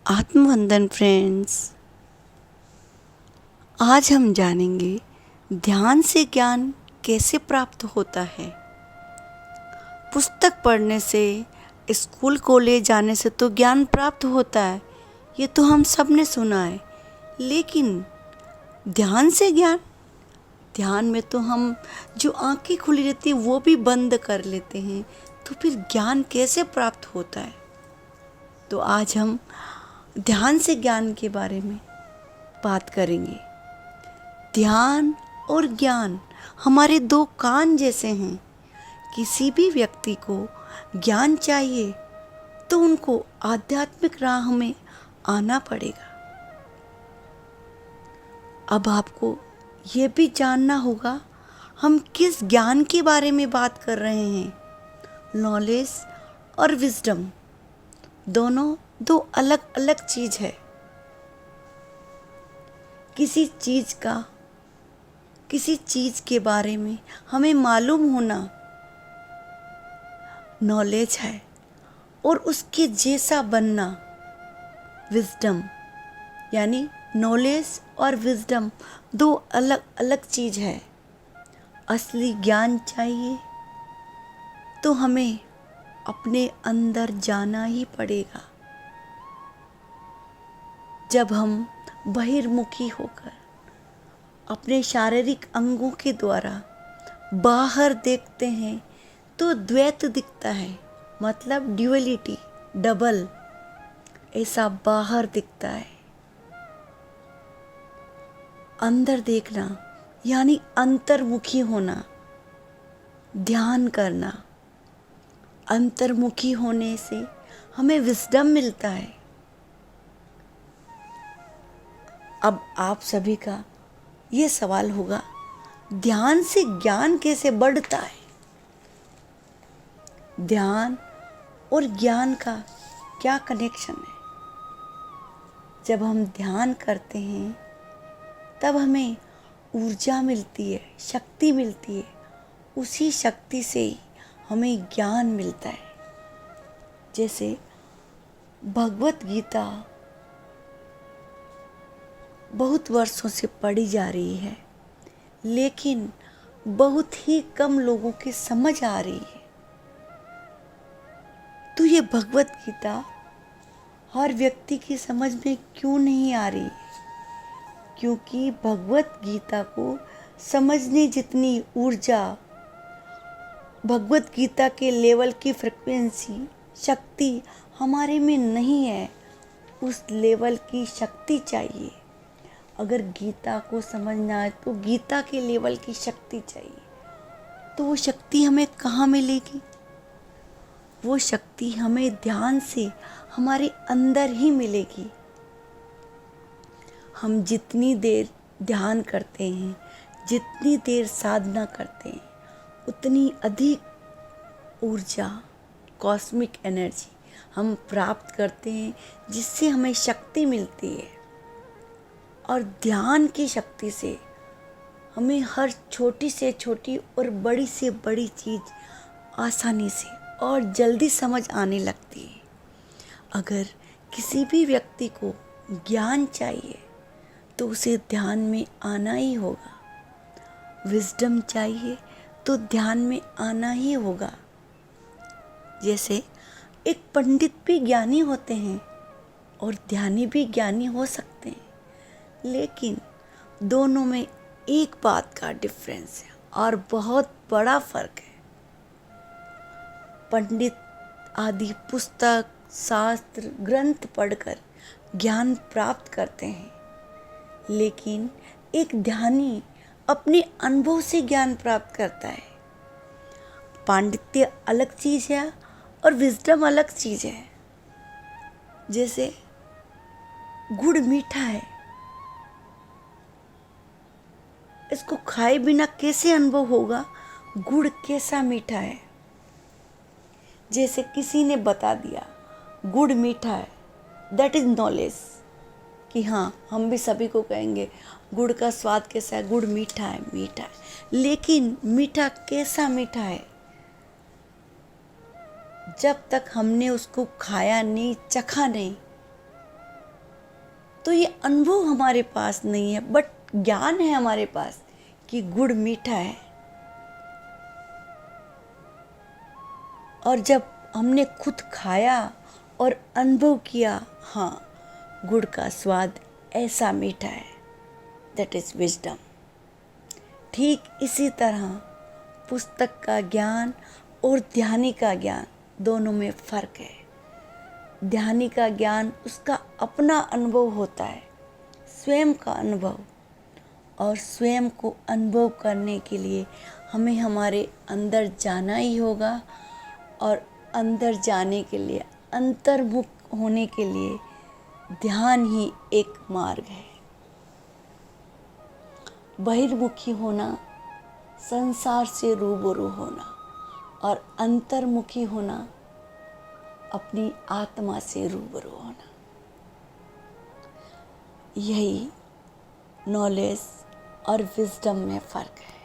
आत्मवंदन friends. आज हम जानेंगे ध्यान से ज्ञान कैसे प्राप्त होता है। पुस्तक पढ़ने से, स्कूल कॉलेज जाने से तो ज्ञान प्राप्त होता है, ये तो हम सब ने सुना है। लेकिन ध्यान से ज्ञान, ध्यान में तो हम जो आंखें खुली रहती है वो भी बंद कर लेते हैं, तो फिर ज्ञान कैसे प्राप्त होता है। तो आज हम ध्यान से ज्ञान के बारे में बात करेंगे। ध्यान और ज्ञान हमारे दो कान जैसे हैं। किसी भी व्यक्ति को ज्ञान चाहिए तो उनको आध्यात्मिक राह में आना पड़ेगा। अब आपको ये भी जानना होगा हम किस ज्ञान के बारे में बात कर रहे हैं। नॉलेज और विजडम दोनों दो अलग अलग चीज है। किसी चीज के बारे में हमें मालूम होना नॉलेज है, और उसके जैसा बनना विजडम। यानी नॉलेज और विजडम दो अलग अलग चीज है। असली ज्ञान चाहिए तो हमें अपने अंदर जाना ही पड़ेगा। जब हम बहिर्मुखी होकर अपने शारीरिक अंगों के द्वारा बाहर देखते हैं तो द्वैत दिखता है, मतलब ड्यूअलिटी, डबल ऐसा बाहर दिखता है। अंदर देखना यानी अंतर्मुखी होना, ध्यान करना। अंतर्मुखी होने से हमें विजडम मिलता है। अब आप सभी का ये सवाल होगा, ध्यान से ज्ञान कैसे बढ़ता है। ध्यान और ज्ञान का क्या कनेक्शन है। जब हम ध्यान करते हैं तब हमें ऊर्जा मिलती है, शक्ति मिलती है। उसी शक्ति से ही हमें ज्ञान मिलता है। जैसे भगवत गीता बहुत वर्षों से पढ़ी जा रही है, लेकिन बहुत ही कम लोगों की समझ आ रही है। तो ये भगवत गीता हर व्यक्ति की समझ में क्यों नहीं आ रही है? क्योंकि भगवत गीता को समझने जितनी ऊर्जा, भगवत गीता के लेवल की फ्रिक्वेंसी, शक्ति हमारे में नहीं है। उस लेवल की शक्ति चाहिए। अगर गीता को समझना है तो गीता के लेवल की शक्ति चाहिए। तो वो शक्ति हमें कहाँ मिलेगी? वो शक्ति हमें ध्यान से हमारे अंदर ही मिलेगी। हम जितनी देर ध्यान करते हैं, जितनी देर साधना करते हैं, उतनी अधिक ऊर्जा, कॉस्मिक एनर्जी हम प्राप्त करते हैं, जिससे हमें शक्ति मिलती है। और ध्यान की शक्ति से हमें हर छोटी से छोटी और बड़ी से बड़ी चीज़ आसानी से और जल्दी समझ आने लगती है। अगर किसी भी व्यक्ति को ज्ञान चाहिए तो उसे ध्यान में आना ही होगा। विजडम चाहिए तो ध्यान में आना ही होगा। जैसे एक पंडित भी ज्ञानी होते हैं और ध्यानी भी ज्ञानी हो सकते हैं, लेकिन दोनों में एक बात का डिफरेंस है और बहुत बड़ा फर्क है। पंडित आदि पुस्तक, शास्त्र, ग्रंथ पढ़कर ज्ञान प्राप्त करते हैं, लेकिन एक ध्यानी अपने अनुभव से ज्ञान प्राप्त करता है। पांडित्य अलग चीज है और विजडम अलग चीज है। जैसे गुड़ मीठा है, इसको खाए बिना कैसे अनुभव होगा गुड़ कैसा मीठा है। जैसे किसी ने बता दिया गुड़ मीठा है, दैट इज नॉलेज, कि हाँ हम भी सभी को कहेंगे गुड़ का स्वाद कैसा है, गुड़ मीठा है, मीठा है। लेकिन मीठा कैसा मीठा है? जब तक हमने उसको खाया नहीं, चखा नहीं, तो ये अनुभव हमारे पास नहीं है, बट ज्ञान है हमारे पास कि गुड़ मीठा है। और जब हमने खुद खाया और अनुभव किया, हाँ, गुड़ का स्वाद ऐसा मीठा है, दैट इज विजडम। ठीक इसी तरह पुस्तक का ज्ञान और ध्यानी का ज्ञान दोनों में फ़र्क है। ध्यानी का ज्ञान उसका अपना अनुभव होता है, स्वयं का अनुभव, और स्वयं को अनुभव करने के लिए हमें हमारे अंदर जाना ही होगा, और अंदर जाने के लिए, अंतर्मुख होने के लिए ध्यान ही एक मार्ग है। बहिर्मुखी होना, संसार से रूबरू होना, और अंतर्मुखी होना, अपनी आत्मा से रूबरू होना। यही नॉलेज और विजडम में फ़र्क है।